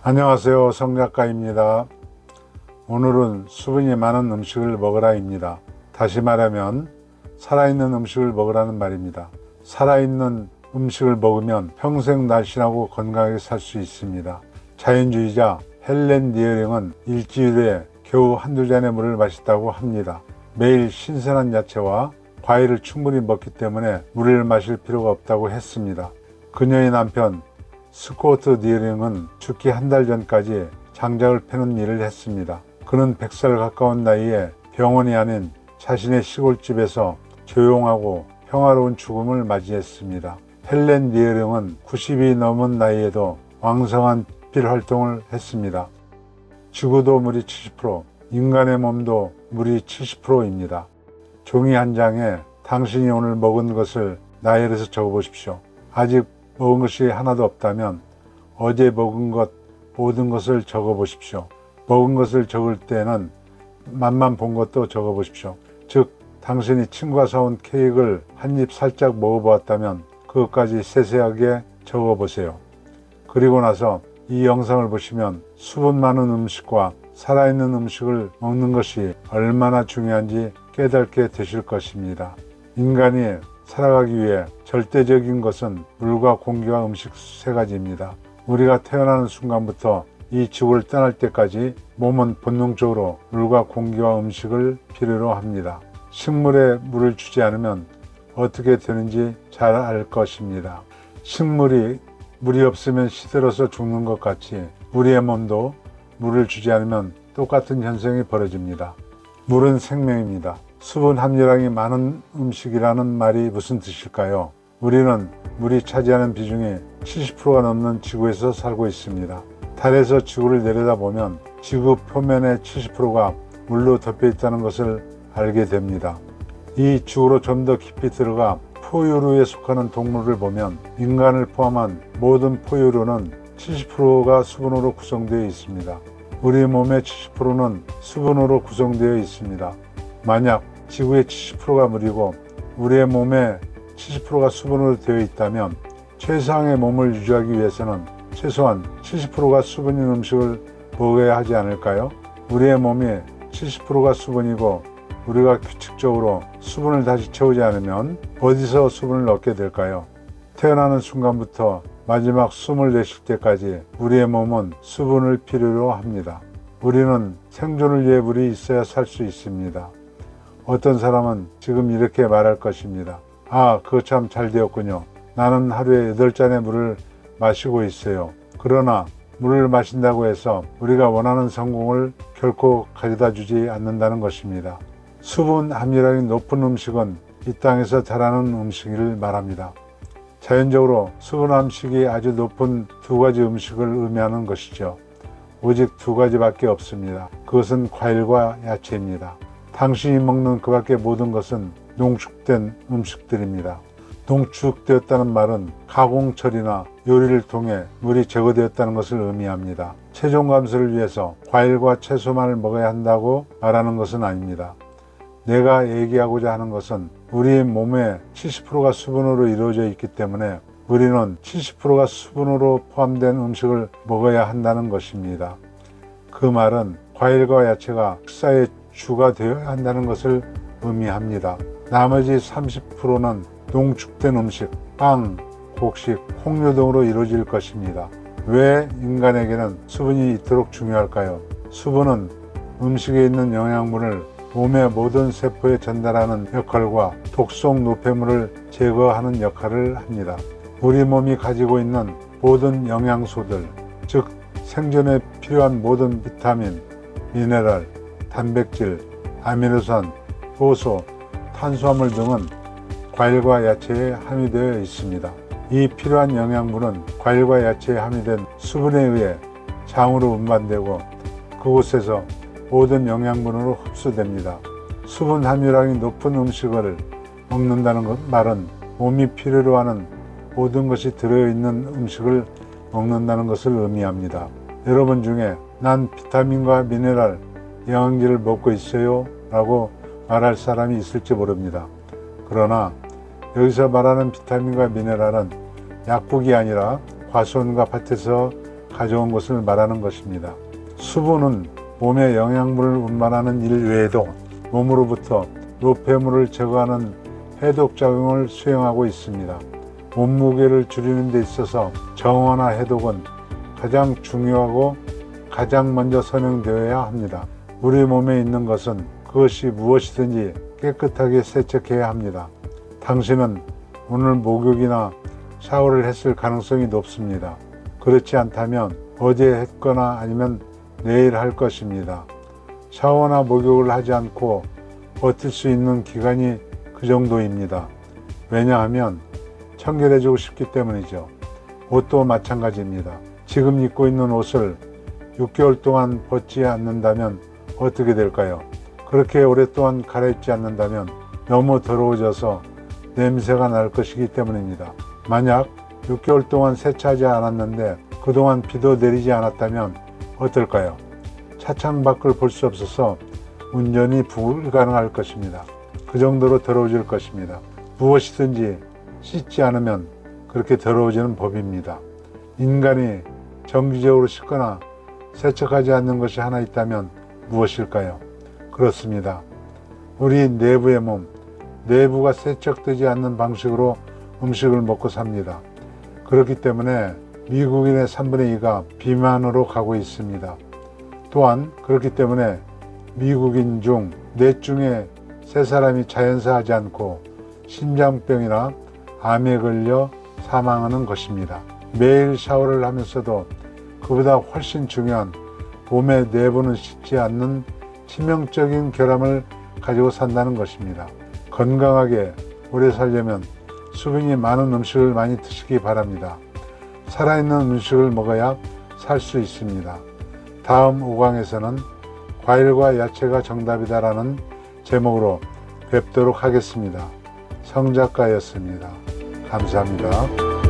안녕하세요, 성작가입니다. 오늘은 수분이 많은 음식을 먹으라입니다. 다시 말하면 살아있는 음식을 먹으라는 말입니다. 살아있는 음식을 먹으면 평생 날씬하고 건강하게 살 수 있습니다. 자연주의자 헬렌 리어링은 일주일에 겨우 한두 잔의 물을 마신다고 합니다. 매일 신선한 야채와 과일을 충분히 먹기 때문에 물을 마실 필요가 없다고 했습니다. 그녀의 남편 스코트 리어링은 죽기 한 달 전까지 장작을 패는 일을 했습니다. 그는 100살 가까운 나이에 병원이 아닌 자신의 시골집에서 조용하고 평화로운 죽음을 맞이했습니다. 헬렌 리어링은 90이 넘은 나이에도 왕성한 필 활동을 했습니다. 지구도 물이 70%, 인간의 몸도 물이 70%입니다. 종이 한 장에 당신이 오늘 먹은 것을 나열해서 적어보십시오. 아직 먹은 것이 하나도 없다면 어제 먹은 것 모든 것을 적어보십시오. 먹은 것을 적을 때는 맛만 본 것도 적어보십시오. 즉 당신이 친구가 사온 케이크를 한 입 살짝 먹어보았다면 그것까지 세세하게 적어보세요. 그리고 나서 이 영상을 보시면 수분 많은 음식과 살아있는 음식을 먹는 것이 얼마나 중요한지 깨닫게 되실 것입니다. 인간이 살아가기 위해 절대적인 것은 물과 공기와 음식 세 가지입니다. 우리가 태어나는 순간부터 이 지구를 떠날 때까지 몸은 본능적으로 물과 공기와 음식을 필요로 합니다. 식물에 물을 주지 않으면 어떻게 되는지 잘 알 것입니다. 식물이 물이 없으면 시들어서 죽는 것 같이 우리의 몸도 물을 주지 않으면 똑같은 현상이 벌어집니다. 물은 생명입니다. 수분 함유량이 많은 음식이라는 말이 무슨 뜻일까요? 우리는 물이 차지하는 비중이 70%가 넘는 지구에서 살고 있습니다. 달에서 지구를 내려다보면 지구 표면의 70%가 물로 덮여 있다는 것을 알게 됩니다. 이 지구로 좀 더 깊이 들어가 포유류에 속하는 동물을 보면 인간을 포함한 모든 포유류는 70%가 수분으로 구성되어 있습니다. 우리 몸의 70%는 수분으로 구성되어 있습니다. 만약 지구의 70%가 물이고 우리의 몸의 70%가 수분으로 되어 있다면 최상의 몸을 유지하기 위해서는 최소한 70%가 수분인 음식을 먹어야 하지 않을까요? 우리의 몸이 70%가 수분이고 우리가 규칙적으로 수분을 다시 채우지 않으면 어디서 수분을 얻게 될까요? 태어나는 순간부터 마지막 숨을 내쉴 때까지 우리의 몸은 수분을 필요로 합니다. 우리는 생존을 위해 물이 있어야 살 수 있습니다. 어떤 사람은 지금 이렇게 말할 것입니다. 아, 그거 참 잘 되었군요. 나는 하루에 8잔의 물을 마시고 있어요. 그러나 물을 마신다고 해서 우리가 원하는 성공을 결코 가져다 주지 않는다는 것입니다. 수분 함유량이 높은 음식은 이 땅에서 자라는 음식을 말합니다. 자연적으로 수분 함식이 아주 높은 두 가지 음식을 의미하는 것이죠. 오직 두 가지밖에 없습니다. 그것은 과일과 야채입니다. 당신이 먹는 그 밖의 모든 것은 농축된 음식들입니다. 농축되었다는 말은 가공 처리나 요리를 통해 물이 제거되었다는 것을 의미합니다. 체중 감소를 위해서 과일과 채소만을 먹어야 한다고 말하는 것은 아닙니다. 내가 얘기하고자 하는 것은 우리 몸의 70%가 수분으로 이루어져 있기 때문에 우리는 70%가 수분으로 포함된 음식을 먹어야 한다는 것입니다. 그 말은 과일과 야채가 식사의 주가 되어야 한다는 것을 의미합니다. 나머지 30%는 농축된 음식, 빵, 곡식, 콩류 등으로 이루어질 것입니다. 왜 인간에게는 수분이 이토록 중요할까요? 수분은 음식에 있는 영양분을 몸의 모든 세포에 전달하는 역할과 독성 노폐물을 제거하는 역할을 합니다. 우리 몸이 가지고 있는 모든 영양소들, 즉 생존에 필요한 모든 비타민, 미네랄, 단백질, 아미노산, 효소, 탄수화물 등은 과일과 야채에 함유되어 있습니다. 이 필요한 영양분은 과일과 야채에 함유된 수분에 의해 장으로 운반되고 그곳에서 모든 영양분으로 흡수됩니다. 수분 함유량이 높은 음식을 먹는다는 말은 몸이 필요로 하는 모든 것이 들어있는 음식을 먹는다는 것을 의미합니다. 여러분 중에 난 비타민과 미네랄, 영양제를 먹고 있어요 라고 말할 사람이 있을지 모릅니다. 그러나 여기서 말하는 비타민과 미네랄은 약국이 아니라 과수원과 밭에서 가져온 것을 말하는 것입니다. 수분은 몸에 영양분을 운반하는 일 외에도 몸으로부터 노폐물을 제거하는 해독작용을 수행하고 있습니다. 몸무게를 줄이는 데 있어서 정화나 해독은 가장 중요하고 가장 먼저 선행되어야 합니다. 우리 몸에 있는 것은 그것이 무엇이든지 깨끗하게 세척해야 합니다. 당신은 오늘 목욕이나 샤워를 했을 가능성이 높습니다. 그렇지 않다면 어제 했거나 아니면 내일 할 것입니다. 샤워나 목욕을 하지 않고 버틸 수 있는 기간이 그 정도입니다. 왜냐하면 청결해지고 싶기 때문이죠. 옷도 마찬가지입니다. 지금 입고 있는 옷을 6개월 동안 벗지 않는다면 어떻게 될까요? 그렇게 오랫동안 갈아입지 않는다면 너무 더러워져서 냄새가 날 것이기 때문입니다. 만약 6개월 동안 세차하지 않았는데 그동안 비도 내리지 않았다면 어떨까요? 차창 밖을 볼 수 없어서 운전이 불가능할 것입니다. 그 정도로 더러워질 것입니다. 무엇이든지 씻지 않으면 그렇게 더러워지는 법입니다. 인간이 정기적으로 씻거나 세척하지 않는 것이 하나 있다면 무엇일까요? 그렇습니다. 우리 내부의 몸, 내부가 세척되지 않는 방식으로 음식을 먹고 삽니다. 그렇기 때문에 미국인의 3분의 2가 비만으로 가고 있습니다. 또한 그렇기 때문에 미국인 중 4 중에 3사람이 자연사하지 않고 심장병이나 암에 걸려 사망하는 것입니다. 매일 샤워를 하면서도 그보다 훨씬 중요한 몸의 내부는 씻지 않는 치명적인 결함을 가지고 산다는 것입니다. 건강하게 오래 살려면 수분이 많은 음식을 많이 드시기 바랍니다. 살아있는 음식을 먹어야 살 수 있습니다. 다음 5강에서는 과일과 야채가 정답이다라는 제목으로 뵙도록 하겠습니다. 성작가였습니다. 감사합니다.